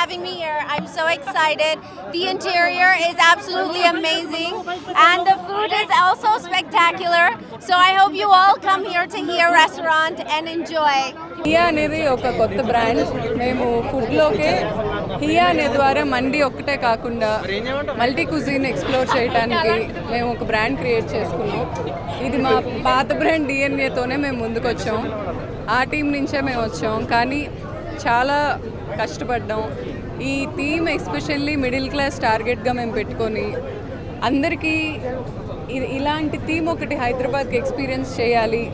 having me here. I'm so excited. The interior is absolutely amazing and the food is also spectacular. So I hope you all come here to Hiya restaurant and enjoy. Here అనేది ఒక కొత్త brand. మేము ఫుడ్లోకే here అనే ద్వారా మండి ఒక్కటే కాకుండా multi cuisine explore చేయడానికి మేము ఒక బ్రాండ్ క్రియేట్ చేసుకున్నాం. ఇది మా పాత బ్రాండ్ డిఎన్ఏతోనే మేము ముందుకు వచ్చాం. ఆ టీం నుంచే మేము వచ్చాం, కానీ చాలా కష్టపడ్డాం. ఈ థీమ్ ఎస్పెషల్లీ మిడిల్ క్లాస్ టార్గెట్గా మేము పెట్టుకొని అందరికీ ఇలాంటి థీమ్ ఒకటి హైదరాబాద్కి ఎక్స్పీరియన్స్ చేయాలి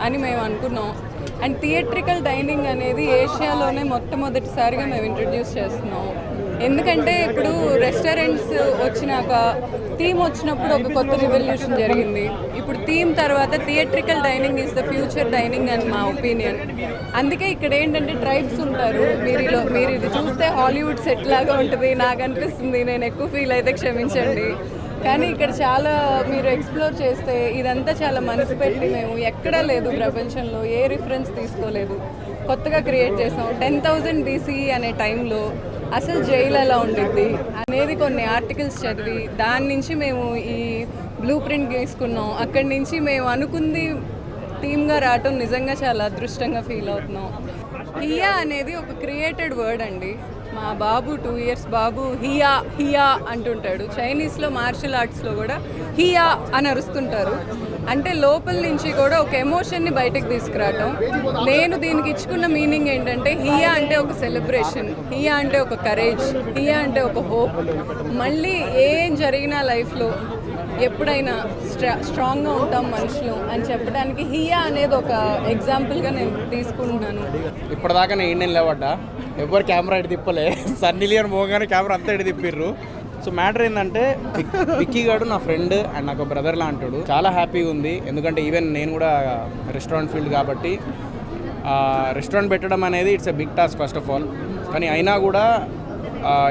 అని మేము అనుకున్నాం. అండ్ థియేట్రికల్ డైనింగ్ అనేది ఏషియాలోనే మొట్టమొదటిసారిగా మేము ఇంట్రడ్యూస్ చేస్తున్నాం. ఎందుకంటే ఇప్పుడు రెస్టారెంట్స్ వచ్చినాక థీమ్ వచ్చినప్పుడు ఒక కొత్త రివల్యూషన్ జరిగింది. ఇప్పుడు థీమ్ తర్వాత theatrical dining is the future dining అని మా ఒపీనియన్. అందుకే ఇక్కడ ఏంటంటే ట్రైబ్స్ ఉంటారు. మీరు ఇది చూస్తే హాలీవుడ్ సెట్ లాగా ఉంటుంది నాకు అనిపిస్తుంది. నేను ఎక్కువ ఫీల్ అయితే క్షమించండి. కానీ ఇక్కడ చాలా మీరు ఎక్స్ప్లోర్ చేస్తే ఇదంతా చాలా మనసు పెట్టి మేము ఎక్కడా లేదు ప్రపంచంలో, ఏ రిఫరెన్స్ తీసుకోలేదు, కొత్తగా క్రియేట్ చేసాం. 10,000 BCE అనే టైంలో అసలు జైలు ఎలా ఉండిద్ది అనేది కొన్ని ఆర్టికల్స్ చదివి దాని నుంచి మేము ఈ బ్లూ ప్రింట్ తీసుకున్నాం. అక్కడి నుంచి మేము అనుకుంది థీమ్గా రావటం నిజంగా చాలా అదృష్టంగా ఫీల్ అవుతున్నాం. హియా అనేది ఒక క్రియేటెడ్ వర్డ్ అండి. మా బాబు 2 years బాబు హియా హియా అంటుంటాడు. చైనీస్లో మార్షల్ ఆర్ట్స్లో కూడా హియా అని అరుస్తుంటారు. అంటే లోపల నుంచి కూడా ఒక ఎమోషన్ని బయటకు తీసుకురావటం. నేను దీనికి ఇచ్చుకున్న మీనింగ్ ఏంటంటే హియా అంటే ఒక సెలబ్రేషన్, హియా అంటే ఒక కరేజ్, హియా అంటే ఒక హోప్. మళ్ళీ ఏం జరిగినా లైఫ్లో ఎప్పుడైనా స్ట్రాంగ్గా ఉంటాం మనుషులు అని చెప్పడానికి హియా అనేది ఒక ఎగ్జాంపుల్గా నేను తీసుకుంటున్నాను. ఇప్పటిదాకా నేను ఇండియన్ లేవడ్డా ఎవరు కెమెరా ఇటు తిప్పలే. సన్నీ లియోన్ మోగానే కెమెరా అంతా ఇటు తిప్పిర్రు. సో మ్యాటర్ ఏంటంటే విక్కీ గారు నా ఫ్రెండ్ అండ్ నాకు బ్రదర్ లాంటాడు. చాలా హ్యాపీగా ఉంది. ఎందుకంటే ఈవెన్ నేను కూడా రెస్టారెంట్ ఫీల్డ్ కాబట్టి రెస్టారెంట్ పెట్టడం అనేది it's a big task first of all. కానీ అయినా కూడా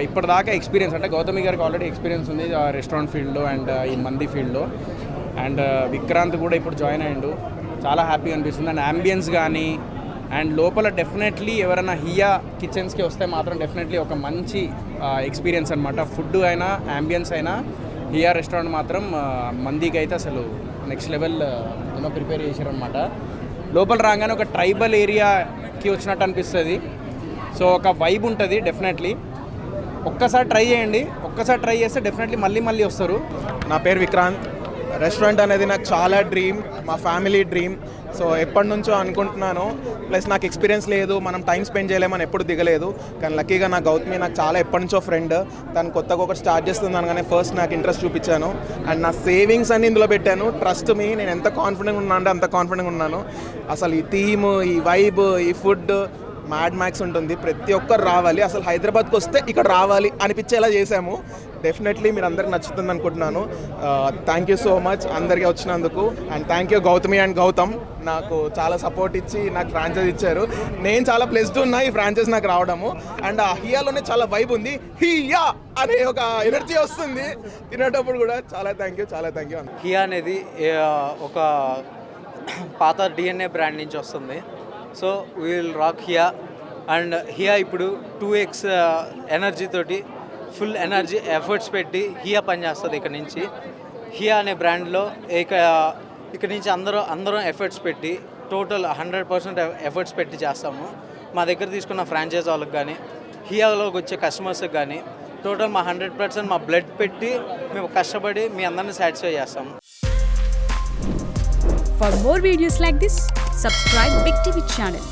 ఇప్పటిదాకా ఎక్స్పీరియన్స్ అంటే గౌతమి గారికి ఆల్రెడీ ఎక్స్పీరియన్స్ ఉంది రెస్టారెంట్ ఫీల్డ్లో అండ్ ఈ మంది ఫీల్డ్లో. అండ్ విక్రాంత్ కూడా ఇప్పుడు జాయిన్ అయ్యిండు. చాలా హ్యాపీగా అనిపిస్తుంది. అండ్ అంబియన్స్ కానీ అండ్ లోపల డెఫినెట్లీ ఎవరైనా హియా కిచెన్స్కి వస్తే మాత్రం డెఫినెట్లీ ఒక మంచి ఎక్స్పీరియన్స్ అనమాట. ఫుడ్ అయినా అంబియన్స్ అయినా హియా రెస్టారెంట్ మాత్రం మందికి అయితే అసలు నెక్స్ట్ లెవెల్ ఏమో ప్రిపేర్ చేశారనమాట. లోపల రాగానే ఒక ట్రైబల్ ఏరియాకి వచ్చినట్టు అనిపిస్తుంది. సో ఒక వైబ్ ఉంటుంది డెఫినెట్లీ. ఒక్కసారి ట్రై చేయండి. ఒక్కసారి ట్రై చేస్తే డెఫినెట్లీ మళ్ళీ వస్తారు. నా పేరు విక్రాంత్. రెస్టారెంట్ అనేది నాకు చాలా డ్రీమ్, మా ఫ్యామిలీ డ్రీమ్. సో ఎప్పటి నుంచో అనుకుంటున్నాను. ప్లస్ నాకు ఎక్స్పీరియన్స్ లేదు, మనం టైం స్పెండ్ చేయలేమని ఎప్పుడు దిగలేదు. కానీ లక్కీగా నా గౌతమి నాకు చాలా ఎప్పటి నుంచో ఫ్రెండ్. తను కొత్తగా ఒకటి స్టార్ట్ చేస్తున్నాను కానీ ఫస్ట్ నాకు ఇంట్రెస్ట్ చూపించాను అండ్ నా సేవింగ్స్ అన్ని ఇందులో పెట్టాను. ట్రస్ట్ మీ, నేను ఎంత కాన్ఫిడెంట్ ఉన్నా అంటే అంత కాన్ఫిడెంట్గా ఉన్నాను. అసలు ఈ థీమ్, ఈ వైబ్, ఈ ఫుడ్ మ్యాడ్ మ్యాక్స్ ఉంటుంది. ప్రతి ఒక్కరు రావాలి. అసలు హైదరాబాద్కి వస్తే ఇక్కడ రావాలి అనిపించేలా చేశాము. డెఫినెట్లీ మీరు అందరికి నచ్చుతుంది అనుకుంటున్నాను. థ్యాంక్ యూ సో మచ్ అందరికీ వచ్చినందుకు. And thank you Gautami and Gautam, నాకు చాలా సపోర్ట్ ఇచ్చి నాకు ఫ్రాంచైజ్ ఇచ్చారు. నేను చాలా ప్లెస్డ్ ఉన్నా ఈ ఫ్రాంచైజ్ నాకు రావడము. అండ్ ఆ హియాలోనే చాలా వైబ్ ఉంది. హియా అనే ఒక ఎనర్జీ వస్తుంది తినేటప్పుడు కూడా. చాలా థ్యాంక్ యూ. హియా అనేది ఒక పాత డిఎన్ఏ బ్రాండ్ నుంచి వస్తుంది. So will rock here. And here ఇప్పుడు 2x ఎనర్జీ తోటి ఫుల్ ఎనర్జీ ఎఫర్ట్స్ పెట్టి హియా పనిచేస్తుంది. ఇక్కడ నుంచి హియా అనే బ్రాండ్లో ఇక్కడ నుంచి అందరం ఎఫర్ట్స్ పెట్టి టోటల్ 100% ఎఫర్ట్స్ పెట్టి చేస్తాము. మా దగ్గర తీసుకున్న ఫ్రాంచైజ్ వాళ్ళకి కానీ హియాలోకి వచ్చే కస్టమర్స్కి కానీ టోటల్ మా 100% మా బ్లడ్ పెట్టి మేము కష్టపడి మీ అందరినీ సాటిస్ఫై చేస్తాము. For more videos like this, subscribe Big TV channel.